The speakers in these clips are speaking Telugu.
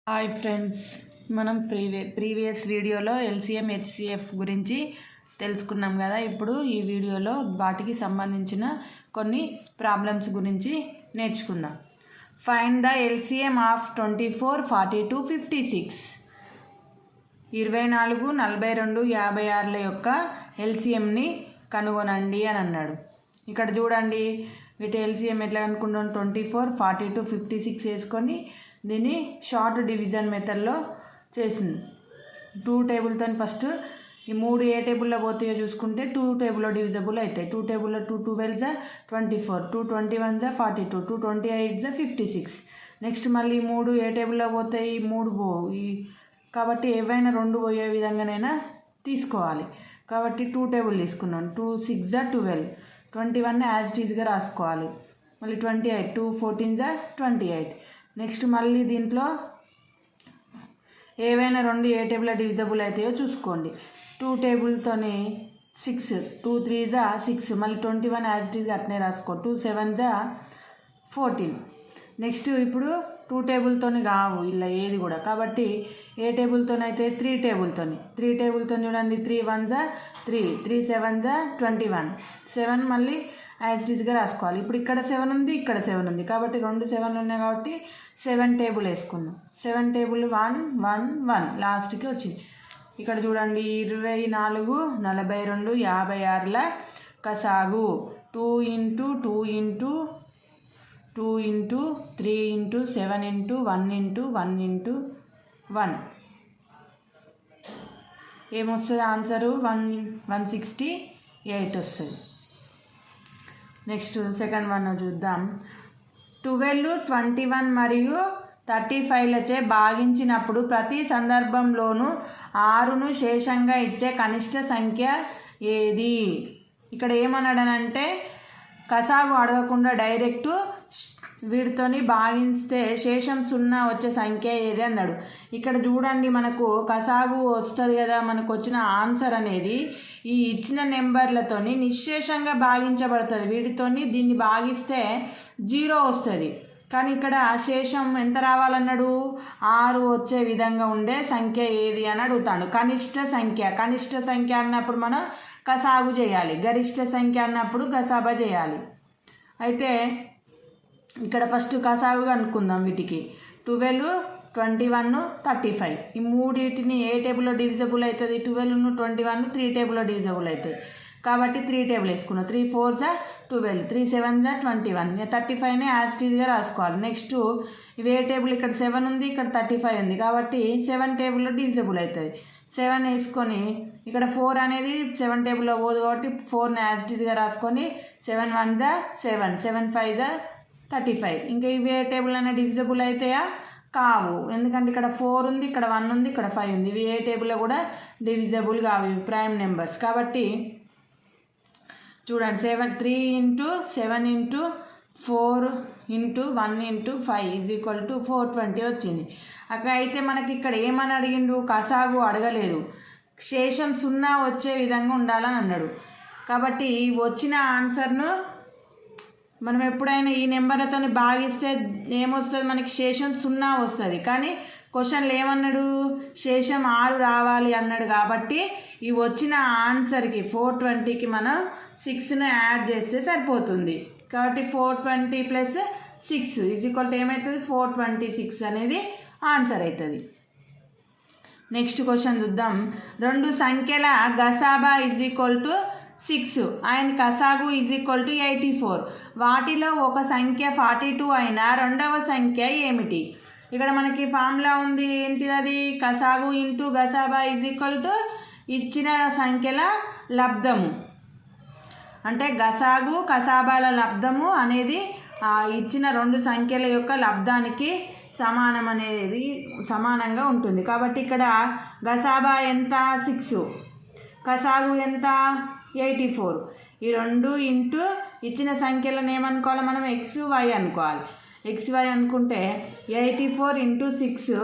హాయ్ ఫ్రెండ్స్, మనం ప్రీవియస్ వీడియోలో ఎల్సిఎం హెచ్సిఎఫ్ గురించి తెలుసుకున్నాం కదా. ఇప్పుడు ఈ వీడియోలో వాటికి సంబంధించిన కొన్ని ప్రాబ్లమ్స్ గురించి నేర్చుకుందాం. Find the LCM of 24, 42, 56. 24, 42, 56 యొక్క ఎల్సిఎంని కనుగొనండి అని అన్నాడు. ఇక్కడ చూడండి, వీటి ఎల్సిఎం ఎట్లా కనుక్కుంటాం. 24, 42, 56 వేసుకొని దీన్ని షార్ట్ డివిజన్ మెథడ్లో చేసింది. 2 టేబుల్తో ఫస్ట్ ఈ 3 ఏ టేబుల్లో పోతాయో చూసుకుంటే 2 టేబుల్లో డివిజబుల్ అవుతాయి. 2 టేబుల్లో 2 12 24, 2 21 42, 2 28 56. నెక్స్ట్ మళ్ళీ 3 ఏ టేబుల్లో పోతాయి, 3 పోవు. కాబట్టి ఏవైనా 2 పోయే విధంగానైనా తీసుకోవాలి. కాబట్టి 2 టేబుల్ తీసుకున్నాను. 2 6 12, 21 యాజ్ ఇట్ ఈజ్గా రాసుకోవాలి. మళ్ళీ 28, 2 14 28. నెక్స్ట్ మళ్ళీ దీంట్లో ఏవైనా 2 ఏ టేబుల్ డివిజబుల్ అవుతాయో చూసుకోండి. 2 టేబుల్తోని 6, 2 3 6, మళ్ళీ 21 యాజ్ ఇట్ ఈజ్గా అట్నే రాసుకో. 2 7 14. నెక్స్ట్ ఇప్పుడు 2 టేబుల్తోని కావు ఇలా ఏది కూడా. కాబట్టి ఏ టేబుల్తోనైతే 3 టేబుల్తో చూడండి. 3 1 3, 3 7 21, 7 మళ్ళీ యాజ్ ఇట్ ఈజ్గా రాసుకోవాలి. ఇప్పుడు ఇక్కడ 7 ఉంది, ఇక్కడ 7 ఉంది. కాబట్టి 2 7 ఉన్నాయి కాబట్టి 7 టేబుల్ వేసుకున్నాం. 7 టేబుల్ 1 1 1 లాస్ట్కి వచ్చింది. ఇక్కడ చూడండి, 24, 42, 56ల కసాగు 2 × 2 × 2 × 3 × 7 × 1 × 1 × 1 ఏమొస్తుంది ఆన్సరు? 168 వస్తుంది. నెక్స్ట్ సెకండ్ వన్ చూద్దాం. 12, 21 మరియు 35లచే భాగించినప్పుడు ప్రతి సందర్భంలోనూ 6ను శేషంగా ఇచ్చే కనిష్ట సంఖ్య ఏది? ఇక్కడ ఏమన్నాడనంటే కసాగు అడగకుండా డైరెక్ట్ వీటితోని భాగిస్తే శేషం 0 వచ్చే సంఖ్య ఏది అన్నాడు. ఇక్కడ చూడండి, మనకు కసాగు వస్తుంది కదా. మనకు వచ్చిన ఆన్సర్ అనేది ఈ ఇచ్చిన నెంబర్లతోని నిశ్శేషంగా భాగించబడుతుంది. వీటితోని దీన్ని భాగిస్తే 0 వస్తుంది. కానీ ఇక్కడ శేషం ఎంత రావాలన్నాడు? 6 వచ్చే విధంగా ఉండే సంఖ్య ఏది అని అడుగుతాడు. కనిష్ట సంఖ్య అన్నప్పుడు మనం కసాగు చేయాలి. గరిష్ట సంఖ్య అన్నప్పుడు గసాబా చేయాలి. అయితే ఇక్కడ ఫస్ట్ కసాగు అనుకుందాం. వీటికి 12, 21, 35 ఈ మూడింటిని ఏ టేబుల్లో డివిజబుల్ అవుతుంది? 12, 21 3 టేబుల్లో డివిజబుల్ అవుతాయి. కాబట్టి 3 టేబుల్ వేసుకున్నాం. 3 4 12, 3 7 21, 35ని యాజ్ ఇట్ ఈజ్గా రాసుకోవాలి. నెక్స్ట్ ఇవి ఏ టేబుల్? ఇక్కడ 7 ఉంది, ఇక్కడ 35 ఉంది. కాబట్టి 7 టేబుల్లో డివిజబుల్ అవుతుంది. 7 వేసుకొని ఇక్కడ 4 అనేది 7 టేబుల్లో పోదు కాబట్టి 4ని యాజ్ ఇట్ ఈజ్గా రాసుకొని 7 1 7, 7 5 35. ఇంకా ఇవి ఏ టేబుల్ అయినా డివిజబుల్ అవుతాయా? కావు. ఎందుకంటే ఇక్కడ 4 ఉంది, ఇక్కడ 1 ఉంది, ఇక్కడ 5 ఉంది. ఇవి ఏ టేబుల్లో కూడా డివిజబుల్ కావు, ఇవి ప్రైమ్ నెంబర్స్. కాబట్టి చూడండి, 3 × 7 × 4 × 1 × 5 = 420 వచ్చింది. అక్కడ అయితే మనకి ఇక్కడ ఏమని అడిగిండు? కసాగు అడగలేదు. శేషం 0 వచ్చే విధంగా ఉండాలని అన్నాడు. కాబట్టి వచ్చిన ఆన్సర్ను మనం ఎప్పుడైనా ఈ నెంబర్లతో భాగిస్తే ఏమొస్తుంది? మనకి శేషం 0 వస్తుంది. కానీ క్వశ్చన్లు ఏమన్నాడు? శేషం 6 రావాలి అన్నాడు. కాబట్టి ఈ వచ్చిన ఆన్సర్కి 420కి మనం 6ను యాడ్ చేస్తే సరిపోతుంది. కాబట్టి 420 + 6 ఏమవుతుంది? 426 అనేది ఆన్సర్ అవుతుంది. నెక్స్ట్ క్వశ్చన్ చూద్దాం. 2 సంఖ్యల గసాబా = 6 అండ్ కసాగు = 84. వాటిలో ఒక సంఖ్య 42 అయినా రెండవ సంఖ్య ఏమిటి? ఇక్కడ మనకి ఫార్ములా ఉంది. ఏంటిది అది? కసాగు × గసాబా = ఇచ్చిన సంఖ్యల లబ్ధము. అంటే గసాగు కసాబాల లబ్ధము అనేది ఇచ్చిన 2 సంఖ్యల యొక్క లబ్ధానికి సమానంగా ఉంటుంది. కాబట్టి ఇక్కడ గసాబా ఎంత? 6, కసాగు ఎంత? 84. ఈ 2 ఇంటూ ఇచ్చిన సంఖ్యలను ఏమనుకోవాలి మనం? XY అనుకోవాలి. XY అనుకుంటే 84 × 6.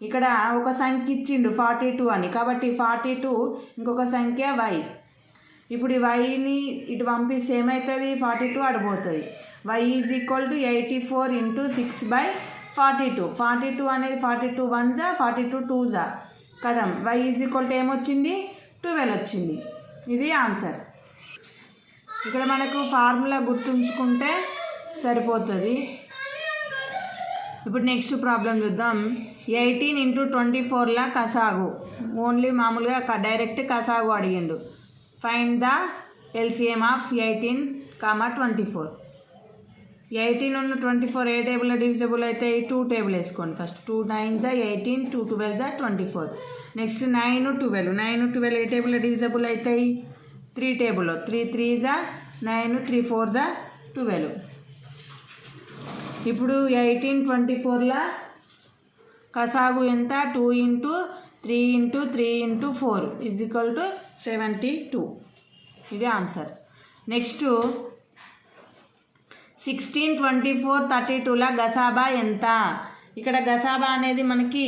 ఇక్కడ ఒక సంఖ్య ఇచ్చిండు 42 అని. కాబట్టి 42 ఇంకొక సంఖ్య Y. ఇప్పుడు ఈ వైని ఇటు పంపిస్తే ఏమవుతుంది? 42 అడిపోతుంది. Y = 84 × 6/42. 42 అనేది 42 1 42 2 కదా. y = ఏమొచ్చింది 12 వచ్చింది. ఇది ఆన్సర్. ఇక్కడ మనకు ఫార్ములా గుర్తుంచుకుంటే సరిపోతుంది. ఇప్పుడు నెక్స్ట్ ప్రాబ్లం చూద్దాం. 18 × 24 కసాగు. ఓన్లీ మామూలుగా డైరెక్ట్ కసాగు అడిగిండు. Find the LCM of 18, 24. 18 ఉన్న 24 ఏ టేబుల్లో డివిజబుల్ అయితే 2 టేబుల్ వేసుకోండి. ఫస్ట్ 2 9 18, 2 12 24. నెక్స్ట్ 9 12 ఏ టేబుల్లో డివిజబుల్ అవుతాయి 3 టేబుల్లో. 3 3 9, 3 4 12. ఇప్పుడు 18 24 కసాగు ఎంత 2 × 3 × 3 × 4 = 72. ఇది ఆన్సర్. నెక్స్ట్ 16 24 32 గసాబా ఎంత? ఇక్కడ గసాబా అనేది మనకి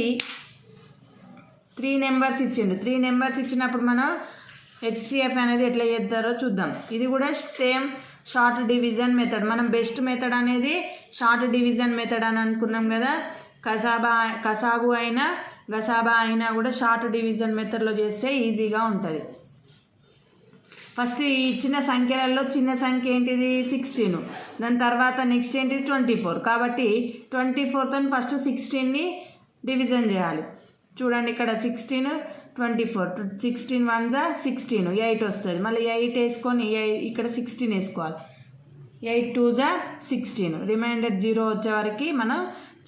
3 నెంబర్స్ ఇచ్చిండు. 3 నెంబర్స్ ఇచ్చినప్పుడు మనం HCF అనేది ఎట్లా చేస్తారో చూద్దాం. ఇది కూడా సేమ్ షార్ట్ డివిజన్ మెథడ్. మనం బెస్ట్ మెథడ్ అనేది షార్ట్ డివిజన్ మెథడ్ అని అనుకున్నాం కదా. కసాగు అయినా గసాబా అయినా కూడా షార్ట్ డివిజన్ మెథడ్లో చేస్తే ఈజీగా ఉంటుంది. ఫస్ట్ ఈ ఇచ్చిన సంఖ్యలలో చిన్న సంఖ్య ఏంటిది 16. దాని తర్వాత నెక్స్ట్ ఏంటిది 24. కాబట్టి 24తో ఫస్ట్ 16ని డివిజన్ చేయాలి. చూడండి ఇక్కడ 16 24 16 1 16 8 వస్తుంది. మళ్ళీ 8 వేసుకొని ఇక్కడ 16 వేసుకోవాలి. 8 2 16. రిమైండర్ 0 వచ్చే వరకు మనం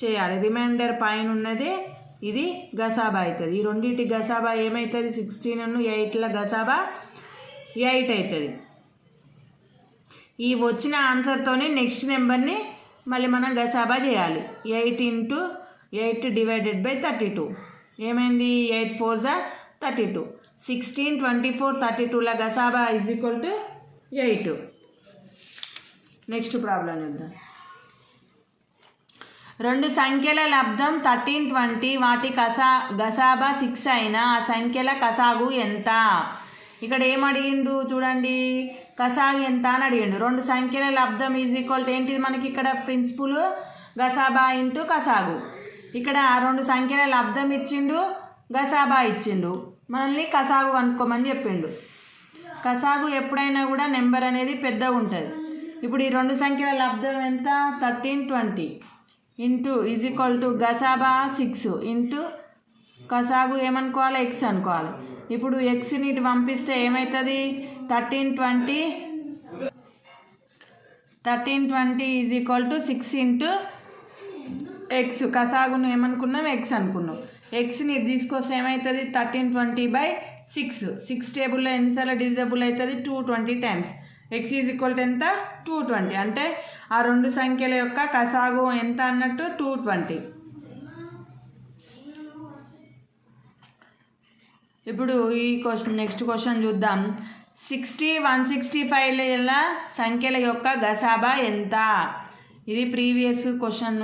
చేయాలి. రిమైండర్ పైన ఉన్నది ఇది గసాబా అవుతుంది. ఈ రెండింటి గసాబా ఏమవుతుంది 16 8ల గసాబా 8 అవుతుంది. ఈ వచ్చిన ఆన్సర్తోనే నెక్స్ట్ నెంబర్ని మళ్ళీ మనం గసాబా చేయాలి. 8 × 8 / 32 ఏమైంది 8 4 32. 16 24 32 గసాబా = 8. నెక్స్ట్ ప్రాబ్లం చూద్దాం. రెండు సంఖ్యల లబ్ధం 13 20 వాటి గసాబా 6 అయినా ఆ సంఖ్యల కసాగు ఎంత? ఇక్కడ ఏం అడిగిండు చూడండి, కసాగు ఎంత అని అడిగిండు. రెండు సంఖ్యల లబ్ధం = ఏంటిది మనకి ఇక్కడ ప్రిన్సిపుల్ గసాబా × కసాగు. ఇక్కడ రెండు సంఖ్యల లబ్ధం ఇచ్చిండు, గసాబా ఇచ్చిండు, మనల్ని కసాగు అనుకోమని చెప్పిండు. కసాగు ఎప్పుడైనా కూడా నెంబర్ అనేది పెద్దగా ఉంటుంది. ఇప్పుడు ఈ రెండు సంఖ్యల లబ్ధం ఎంత 13 20 = గసాబా 6 × కసాగు ఏమనుకోవాలి x అనుకోవాలి. ఇప్పుడు xని ఇటు పంపిస్తే ఏమవుతుంది 13 20 = 6 × x. కసాగును ఏమనుకున్నాం x అనుకున్నాం. xని ఇటు తీసుకొస్తే ఏమవుతుంది 13 20/6. 6 టేబుల్లో ఎన్నిసార్లు డివిజబుల్ అవుతుంది 220 టైమ్స్. x = ఎంత 220. అంటే ఆ రెండు సంఖ్యల యొక్క కసాగు ఎంత అన్నట్టు 220. ఇప్పుడు ఈ నెక్స్ట్ క్వశ్చన్ చూద్దాం. 60 165ల సంఖ్యల యొక్క గసాబా ఎంత? ఇది ప్రీవియస్ క్వశ్చన్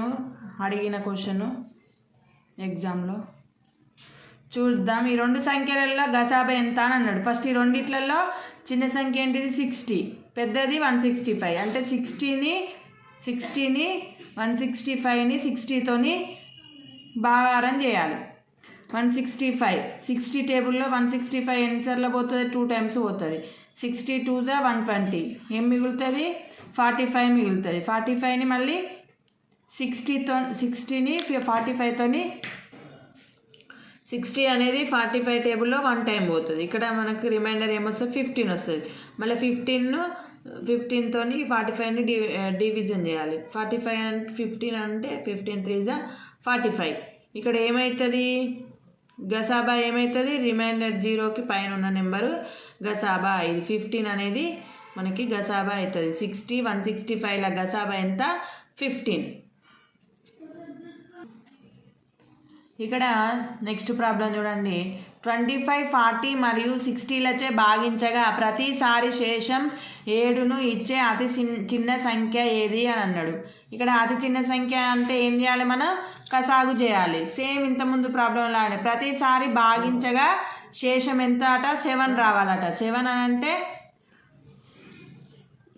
అడిగిన క్వశ్చన్ ఎగ్జామ్లో. చూద్దాం. ఈ రెండు సంఖ్యలలో గసాబా ఎంత అని అన్నాడు. ఫస్ట్ ఈ రెండిట్లలో చిన్న సంఖ్య ఏంటిది 60, పెద్దది 165. అంటే 60ని 165ని 60తోని భాగారం చేయాలి. 165 60 టేబుల్లో 165 ఎన్నిసార్లు పోతుంది 2 టైమ్స్ పోతుంది. 60 2 120. ఏం మిగులుతుంది 45 మిగులుతుంది. 45ని మళ్ళీ 60ని 45తోని 60 అనేది 45 టేబుల్లో 1 టైం పోతుంది. ఇక్కడ మనకు రిమైండర్ ఏమొస్తుంది 15 వస్తుంది. మళ్ళీ 15తోని 45ని డివిజన్ చేయాలి. 45 అంటే 15 అంటే 15 3 45. ఇక్కడ ఏమవుతుంది గసాబా ఏమవుతుంది రిమైండర్ 0కి పైన ఉన్న నెంబరు గసాబా. ఇది 15 అనేది మనకి గసాబా అవుతుంది. 60 165ల గసాబా ఎంత 15. ఇక్కడ నెక్స్ట్ ప్రాబ్లం చూడండి. 25 40 మరియు 60లచే భాగించగా ప్రతిసారి శేషం 7ను ఇచ్చే అతి చిన్న సంఖ్య ఏది అని అన్నాడు. ఇక్కడ అతి చిన్న సంఖ్య అంటే ఏం చేయాలి మనం కసాగు చేయాలి. సేమ్ ఇంతకుముందు ప్రాబ్లం లాగానే ప్రతిసారి భాగించగా శేషం ఎంత అట 7 రావాలట. 7 అని అంటే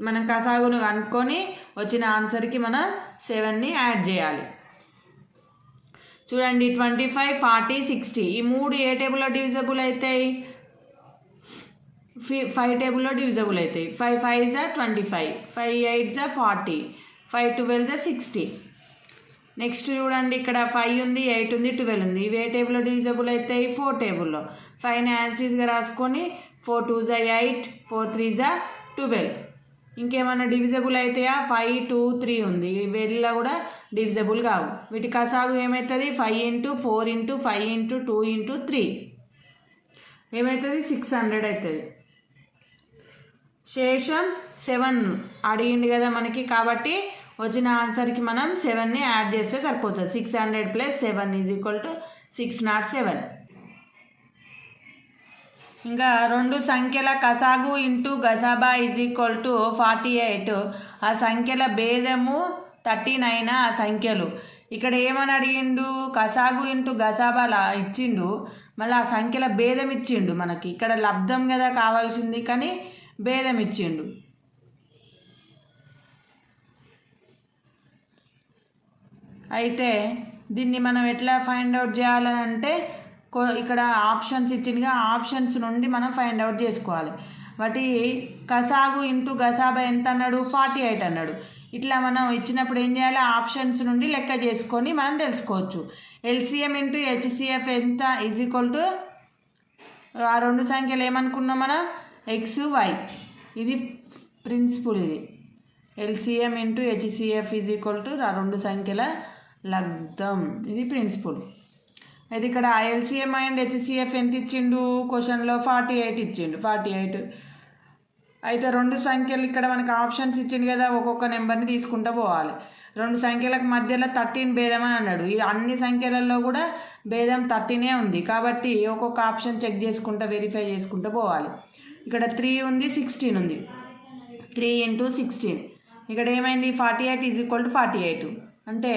మనం కసాగును కనుక్కొని వచ్చిన ఆన్సర్కి మనం 7ని యాడ్ చేయాలి. చూడండి 25, 40, 60 ఈ 3 ఏ టేబుల్లో డివిజబుల్ అవుతాయి? 5 టేబుల్లో డివిజబుల్ అవుతాయి. 5 5 జా 25, 5 8 జా 40, 5 12 జా 60. నెక్స్ట్ చూడండి ఇక్కడ 5 ఉంది, 8 ఉంది, 12 ఉంది. ఇవి ఏ టేబుల్లో డివిజబుల్ అవుతాయి? 4 టేబుల్లో. 5ని యాజ్ ఈజ్గా రాసుకొని 4 2 జా 8, 4 3 జా 12. ఇంకేమైనా డివిజబుల్ అవుతాయా? 5 2 3 ఉంది. వీళ్ళలో కూడా డివిజబుల్ కావు. వీటి కసాగు ఏమవుతుంది? 5 × 4 × 5 × 2 × 3 ఏమవుతుంది? 600 అవుతుంది. శేషం 7 అడిగింది కదా మనకి, కాబట్టి వచ్చిన ఆన్సర్కి మనం 7ని యాడ్ చేస్తే సరిపోతుంది. 600 + 7 = 607. ఇంకా 2 సంఖ్యల కసాగు ఇంటూ గసాబా = 48. ఆ సంఖ్యల భేదము 39 ఆ సంఖ్యలు. ఇక్కడ ఏమని అడిగిండు? కసాగు ఇంటూ గసాబాలా ఇచ్చిండు, మళ్ళీ ఆ సంఖ్యల భేదం ఇచ్చిండు మనకి. ఇక్కడ లబ్ధం కదా కావాల్సింది, కానీ భేదం ఇచ్చిండు. అయితే దీన్ని మనం ఎట్లా ఫైండ్ అవుట్ చేయాలని అంటే, ఇక్కడ ఆప్షన్స్ ఇచ్చిందిగా, ఆప్షన్స్ నుండి మనం ఫైండ్ అవుట్ చేసుకోవాలి. వాటి కసాగు ఇంటూ గసాబా ఎంత అన్నాడు? 48 అన్నాడు. ఇట్లా మనం ఇచ్చినప్పుడు ఏం చేయాలి? ఆప్షన్స్ నుండి లెక్క చేసుకొని మనం తెలుసుకోవచ్చు. LCM × HCF ఎంత = ఆ 2 సంఖ్యలు ఏమనుకున్నాం మనం? X Y. ఇది ప్రిన్సిపుల్. ఇది LCM × HCF = ఆ 2 సంఖ్యల లబ్ధం. ఇది ప్రిన్సిపుల్. అయితే ఇక్కడ LCM అండ్ HCF ఎంత ఇచ్చిండు? క్వశ్చన్లో 48 ఇచ్చిండు. 48 అయితే 2 సంఖ్యలు ఇక్కడ మనకు ఆప్షన్స్ ఇచ్చిండు కదా, ఒక్కొక్క నెంబర్ని తీసుకుంటూ పోవాలి. 2 సంఖ్యలకు మధ్యలో 13 భేదం అని అన్నాడు. ఈ అన్ని సంఖ్యలలో కూడా భేదం 13 ఉంది. కాబట్టి ఒక్కొక్క ఆప్షన్ చెక్ చేసుకుంటూ వెరిఫై చేసుకుంటూ పోవాలి. ఇక్కడ 3 ఉంది, 16 ఉంది. 3 × 16 ఇక్కడ ఏమైంది? 48 = 48. అంటే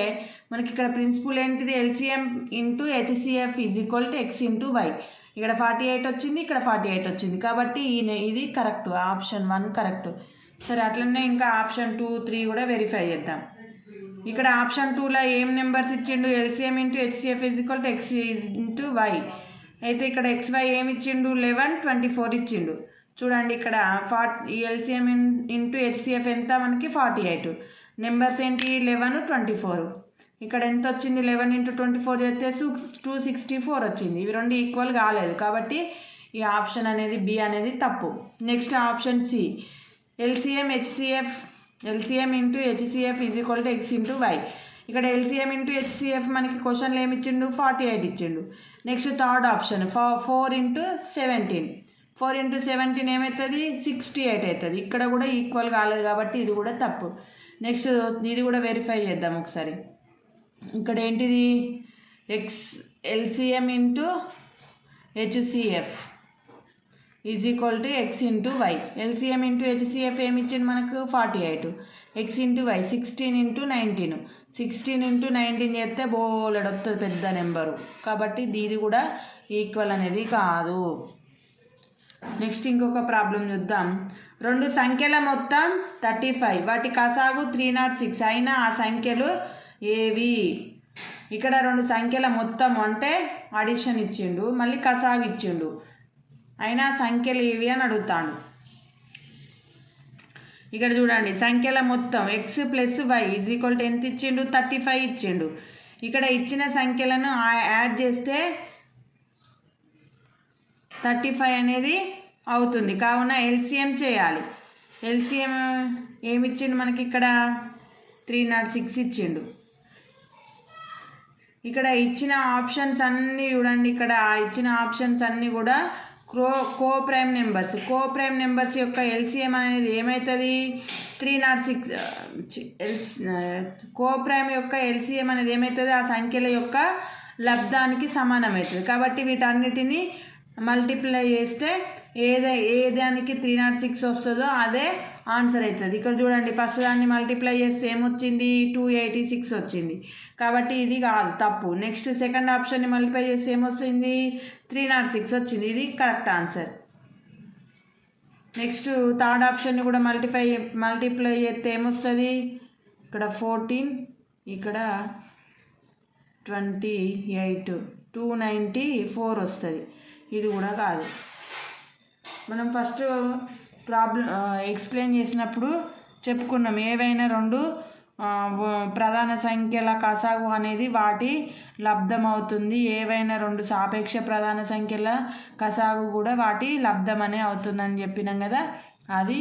మనకి ఇక్కడ ప్రిన్సిపుల్ ఏంటిది? LCM × HCF = X × Y. ఇక్కడ 48 వచ్చింది, ఇక్కడ 48 వచ్చింది. కాబట్టి ఇది కరెక్ట్. Option 1 correct. సరే, అట్లనే ఇంకా ఆప్షన్ 2, 3 కూడా వెరిఫై చేద్దాం. ఇక్కడ ఆప్షన్ 2లో ఏం నెంబర్స్ ఇచ్చిండు? LCM × HCF = X × Y. అయితే ఇక్కడ XY ఏమి ఇచ్చిండు? 11, 24 ఇచ్చిండు. చూడండి ఇక్కడ LCM × HCF ఎంత మనకి? 48. నెంబర్స్ ఏంటి? 11, 24. ఇక్కడ ఎంత వచ్చింది? 11 × 24 చేస్తే 264 వచ్చింది. ఇవి 2 ఈక్వల్ కాలేదు, కాబట్టి ఈ ఆప్షన్ అనేది B అనేది తప్పు. Next option C, LCM × HCF = X × Y. ఇక్కడ LCM × HCF మనకి క్వశ్చన్లో ఏమి ఇచ్చిండు? 48 ఇచ్చిండు. Next third option 4 × 17. 4 × 17 ఏమవుతుంది? 68 అవుతుంది. ఇక్కడ కూడా ఈక్వల్ కాలేదు, కాబట్టి ఇది కూడా తప్పు. నెక్స్ట్ ఇది కూడా వెరిఫై చేద్దాం ఒకసారి. ఇక్కడ ఏంటిది? LCM × HCF = X × Y. LCM × HCF ఏమి ఇచ్చింది మనకు? 48. X × Y 16 × 19. 16 × 19 చేస్తే బోలెడు వస్తుంది, పెద్ద నెంబరు. కాబట్టి ఇది కూడా ఈక్వల్ అనేది కాదు. నెక్స్ట్ ఇంకొక ప్రాబ్లం చూద్దాం. 2 సంఖ్యల మొత్తం 35, వాటి కసాగు 306 అయినా ఆ సంఖ్యలు ఏవి? ఇక్కడ 2 సంఖ్యల మొత్తం అంటే అడిషన్ ఇచ్చిండు, మళ్ళీ కసాగు ఇచ్చిండు, అయినా సంఖ్యలు ఏవి అని అడుగుతాడు. ఇక్కడ చూడండి, సంఖ్యల మొత్తం X + Y = ఎంత ఇచ్చిండు? 35 ఇచ్చిండు. ఇక్కడ ఇచ్చిన సంఖ్యలను యాడ్ చేస్తే 35 అనేది అవుతుంది. కావున LCM చేయాలి. LCM ఏమి ఇచ్చిండు మనకి? ఇక్కడ 306 ఇచ్చిండు. ఇక్కడ ఇచ్చిన ఆప్షన్స్ అన్నీ చూడండి. ఇక్కడ ఇచ్చిన ఆప్షన్స్ అన్నీ కూడా కో ప్రైమ్ నెంబర్స్ యొక్క LCM అనేది ఏమవుతుంది? 306. కో ప్రైమ్ యొక్క LCM అనేది ఏమవుతుంది? ఆ సంఖ్యల యొక్క లబ్ధానికి సమానమవుతుంది. కాబట్టి వీటన్నిటిని మల్టిప్లై చేస్తే ఏ దానికి 306 వస్తుందో అదే ఆన్సర్ అవుతుంది. ఇక్కడ చూడండి, ఫస్ట్ దాన్ని మల్టిప్లై చేస్తే ఏమొచ్చింది? 286 వచ్చింది. కాబట్టి ఇది కాదు, తప్పు. నెక్స్ట్ సెకండ్ ఆప్షన్ని మల్టిప్లై చేస్తే ఏమొచ్చింది? 306 వచ్చింది. ఇది కరెక్ట్ ఆన్సర్. నెక్స్ట్ థర్డ్ ఆప్షన్ని కూడా మల్టిప్లై చేస్తే ఏమొస్తుంది? ఇక్కడ 14, ఇక్కడ 28 294 వస్తుంది. ఇది కూడా కాదు. మనం ఫస్ట్ ఎక్స్ప్లెయిన్ చేసినప్పుడు చెప్పుకున్నాం, ఏవైనా రెండు ప్రధాన సంఖ్యల కసాగు అనేది వాటి లబ్ధం అవుతుంది, ఏవైనా రెండు సాపేక్ష ప్రధాన సంఖ్యల కసాగు కూడా వాటి లబ్ధమనే అవుతుందని చెప్పినాం కదా. అది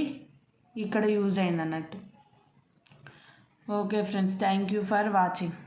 ఇక్కడ యూజ్ అయింది అన్నట్టు. Okay friends, thank you for watching.